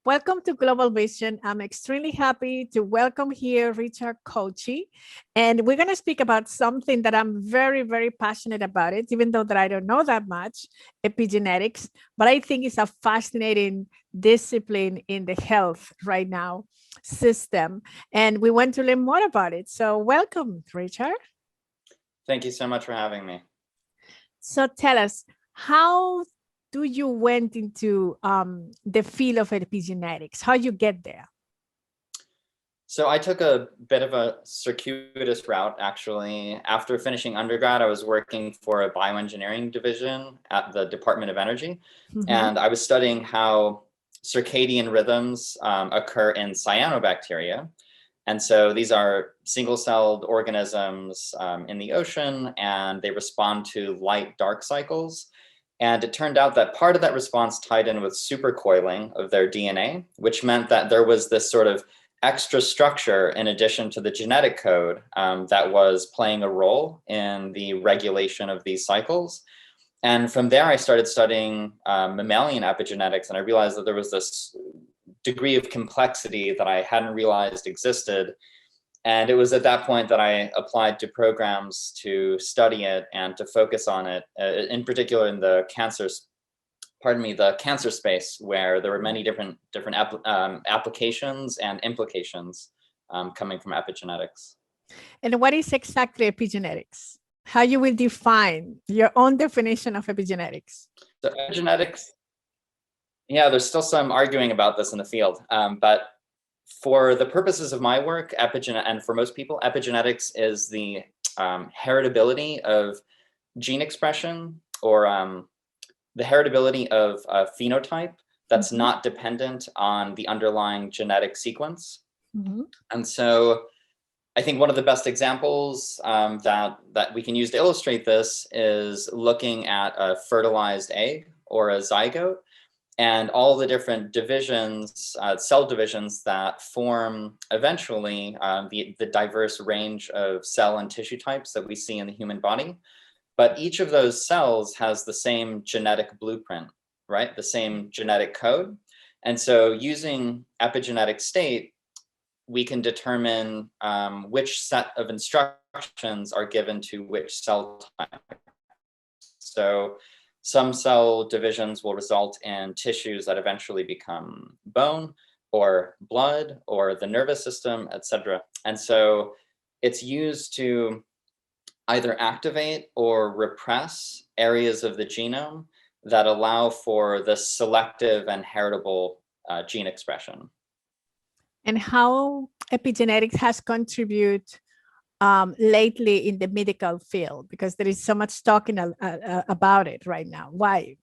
Welcome to Global Vision. I'm extremely happy to welcome here Richard Koche. And we're going to speak about something that I'm very, very passionate about it, even though that I don't know that much, epigenetics. But I think it's a fascinating discipline in the health right now system. And we want to learn more about it. So welcome, Richard. Thank you so much for having me. So tell us, how do you went into the field of epigenetics? How you get there? So I took a bit of a circuitous route, actually. After finishing undergrad, I was working for a bioengineering division at the Department of Energy. And I was studying how circadian rhythms occur in cyanobacteria. And so these are single-celled organisms in the ocean, and they respond to light-dark cycles. And it turned out that part of that response tied in with supercoiling of their DNA, which meant that there was this sort of extra structure in addition to the genetic code that was playing a role in the regulation of these cycles. And from there, I started studying mammalian epigenetics, and I realized that there was this degree of complexity that I hadn't realized existed. And it was at that point that I applied to programs to study it and to focus on it, in particular in the cancer space, where there were many different applications and implications coming from epigenetics. And what is exactly epigenetics? How you will define your own definition of epigenetics? So epigenetics, yeah, there's still some arguing about this in the field, but for the purposes of my work, and for most people, epigenetics is the heritability of gene expression, or the heritability of a phenotype that's not dependent on the underlying genetic sequence. And so I think one of the best examples that we can use to illustrate this is looking at a fertilized egg or a zygote, and all the different divisions, cell divisions that form eventually the diverse range of cell and tissue types that we see in the human body. But each of those cells has the same genetic blueprint, right? The same genetic code. And so using epigenetic state, we can determine which set of instructions are given to which cell type. So some cell divisions will result in tissues that eventually become bone or blood or the nervous system, etc. And so it's used to either activate or repress areas of the genome that allow for the selective and heritable gene expression. And how epigenetics has contributed lately in the medical field, because there is so much talking about it right now. Why?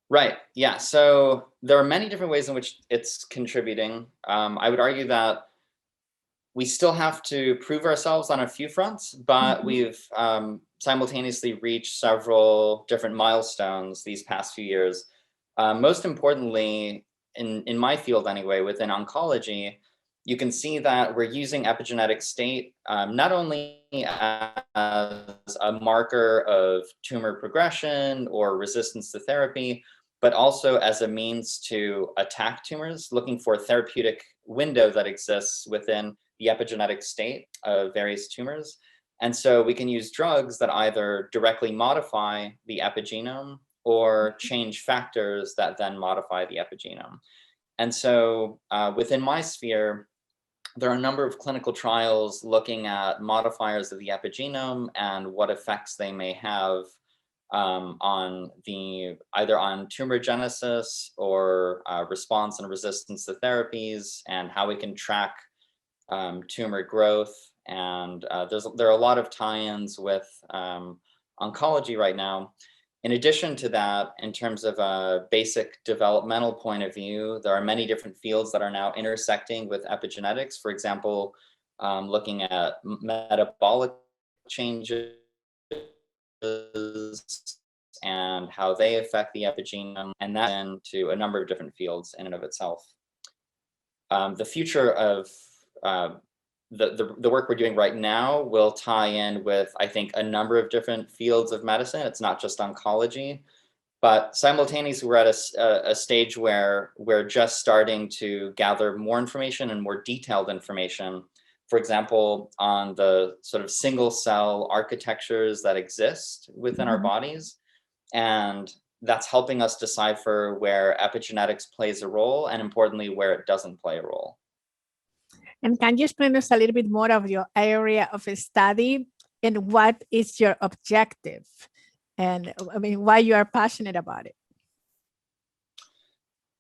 Right, yeah, so there are many different ways in which it's contributing. I would argue that we still have to prove ourselves on a few fronts, but we've simultaneously reached several different milestones these past few years. Most importantly, in my field anyway, within oncology, you can see that we're using epigenetic state not only as a marker of tumor progression or resistance to therapy, but also as a means to attack tumors, looking for a therapeutic window that exists within the epigenetic state of various tumors. And so we can use drugs that either directly modify the epigenome or change factors that then modify the epigenome. And so within my sphere, there are a number of clinical trials looking at modifiers of the epigenome and what effects they may have on either on tumor genesis or response and resistance to therapies, and how we can track tumor growth. And there are a lot of tie-ins with oncology right now. In addition to that, in terms of a basic developmental point of view, there are many different fields that are now intersecting with epigenetics. For example, looking at metabolic changes and how they affect the epigenome, and that into a number of different fields in and of itself. The future of the work we're doing right now will tie in with, I think, a number of different fields of medicine. It's not just oncology. But simultaneously, we're at a stage where we're just starting to gather more information and more detailed information, for example, on the sort of single cell architectures that exist within our bodies. And that's helping us decipher where epigenetics plays a role, and importantly, where it doesn't play a role. And can you explain us a little bit more of your area of study and what is your objective? And I mean, why you are passionate about it?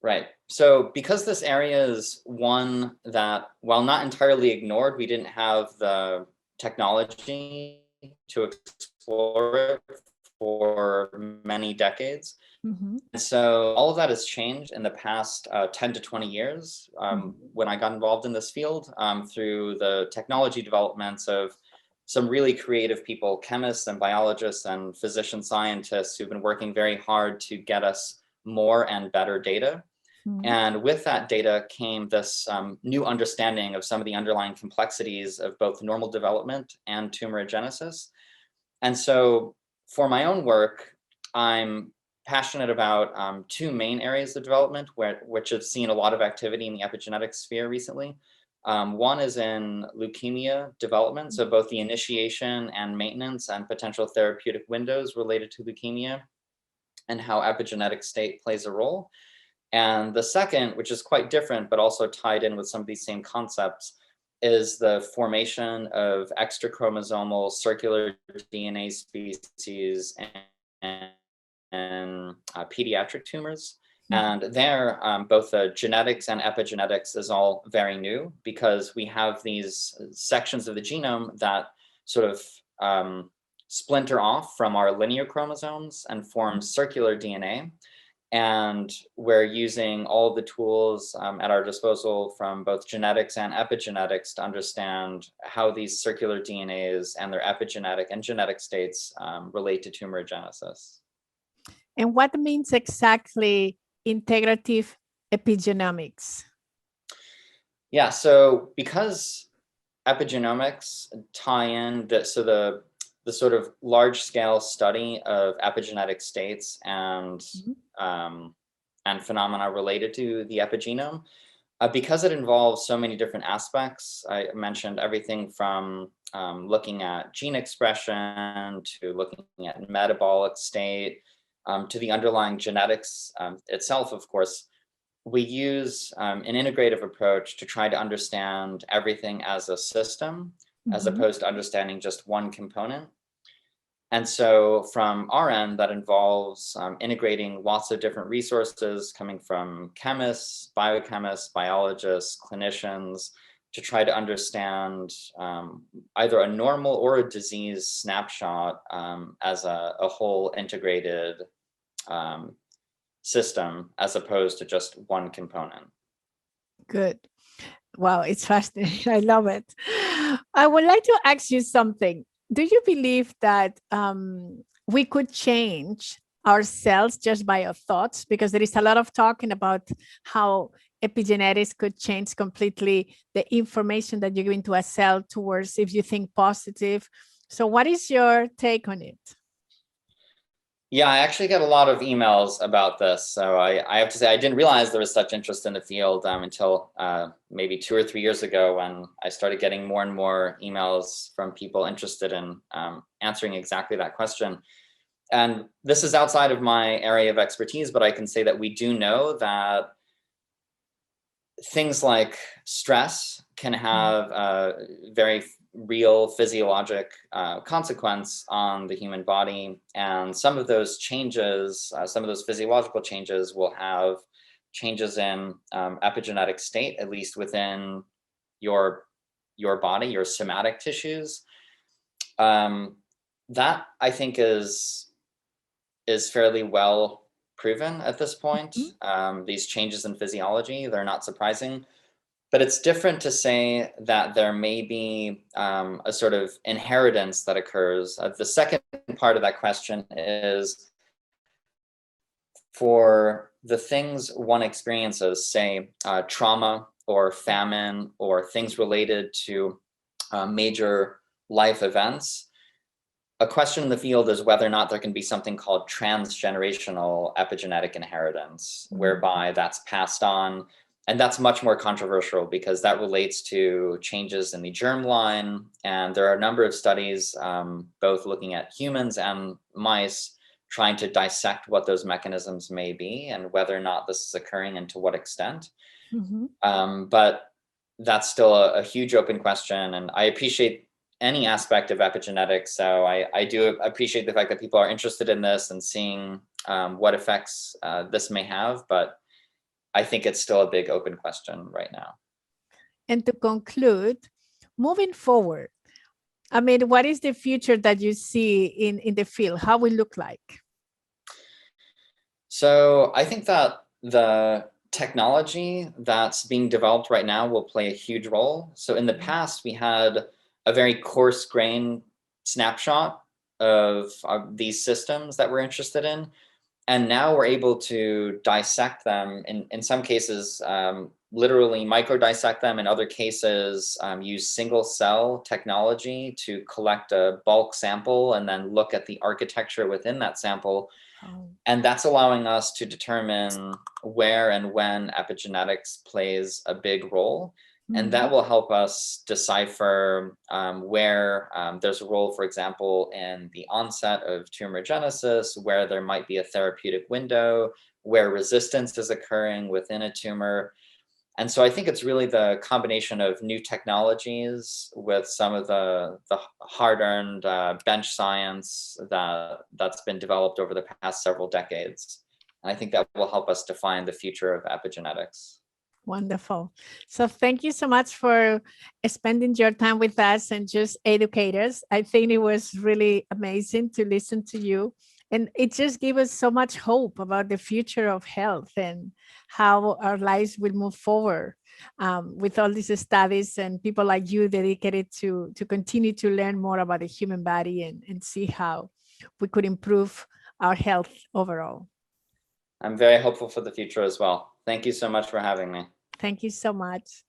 Right. So because this area is one that, while not entirely ignored, we didn't have the technology to explore it for many decades. And so all of that has changed in the past 10 to 20 years when I got involved in this field through the technology developments of some really creative people, chemists and biologists and physician scientists who've been working very hard to get us more and better data. And with that data came this new understanding of some of the underlying complexities of both normal development and tumorigenesis. And so for my own work, I'm passionate about two main areas of development which have seen a lot of activity in the epigenetic sphere recently. One is in leukemia development, so both the initiation and maintenance and potential therapeutic windows related to leukemia and how epigenetic state plays a role. And the second, which is quite different, but also tied in with some of these same concepts, is the formation of extrachromosomal circular DNA species and pediatric tumors. And there, both the genetics and epigenetics is all very new because we have these sections of the genome that sort of splinter off from our linear chromosomes and form circular DNA. And we're using all the tools at our disposal from both genetics and epigenetics to understand how these circular DNAs and their epigenetic and genetic states relate to tumorigenesis. And what means exactly integrative epigenomics? Yeah, so because epigenomics tie in the sort of large-scale study of epigenetic states and phenomena related to the epigenome, because it involves so many different aspects. I mentioned everything from looking at gene expression to looking at metabolic state to the underlying genetics itself, of course. We use an integrative approach to try to understand everything as a system, as opposed to understanding just one component. And so from our end, that involves integrating lots of different resources coming from chemists, biochemists, biologists, clinicians, to try to understand either a normal or a disease snapshot as a whole integrated system, as opposed to just one component. Good. Wow, it's fascinating. I love it. I would like to ask you something. Do you believe that we could change ourselves just by our thoughts? Because there is a lot of talking about how epigenetics could change completely the information that you give into a cell towards if you think positive. So what is your take on it? Yeah, I actually get a lot of emails about this. So I have to say, I didn't realize there was such interest in the field until maybe 2 or 3 years ago when I started getting more and more emails from people interested in answering exactly that question. And this is outside of my area of expertise, but I can say that we do know that things like stress can have a very real physiologic consequence on the human body. And some of those changes, some of those physiological changes will have changes in epigenetic state, at least within your body, your somatic tissues. That I think is fairly well proven at this point. These changes in physiology, they're not surprising. But it's different to say that there may be a sort of inheritance that occurs. The second part of that question is for the things one experiences, say trauma or famine or things related to major life events. a question in the field is whether or not there can be something called transgenerational epigenetic inheritance, whereby that's passed on. And that's much more controversial because that relates to changes in the germline. And there are a number of studies, both looking at humans and mice, trying to dissect what those mechanisms may be and whether or not this is occurring and to what extent. But that's still a huge open question. And I appreciate any aspect of epigenetics. So I do appreciate the fact that people are interested in this and seeing what effects this may have. But I think it's still a big open question right now. And to conclude, moving forward, I mean, what is the future that you see in the field? How will it look like? So I think that the technology that's being developed right now will play a huge role. So in the past, we had a very coarse-grained snapshot of these systems that we're interested in. And now we're able to dissect them, in some cases, literally micro-dissect them. In other cases, use single-cell technology to collect a bulk sample and then look at the architecture within that sample. And that's allowing us to determine where and when epigenetics plays a big role. And that will help us decipher where there's a role, for example, in the onset of tumor genesis, where there might be a therapeutic window, where resistance is occurring within a tumor. And so I think it's really the combination of new technologies with some of the hard-earned bench science that's been developed over the past several decades. And I think that will help us define the future of epigenetics. Wonderful. So thank you so much for spending your time with us and just educate us. I think it was really amazing to listen to you. And it just gave us so much hope about the future of health and how our lives will move forward with all these studies and people like you dedicated to continue to learn more about the human body and see how we could improve our health overall. I'm very hopeful for the future as well. Thank you so much for having me. Thank you so much.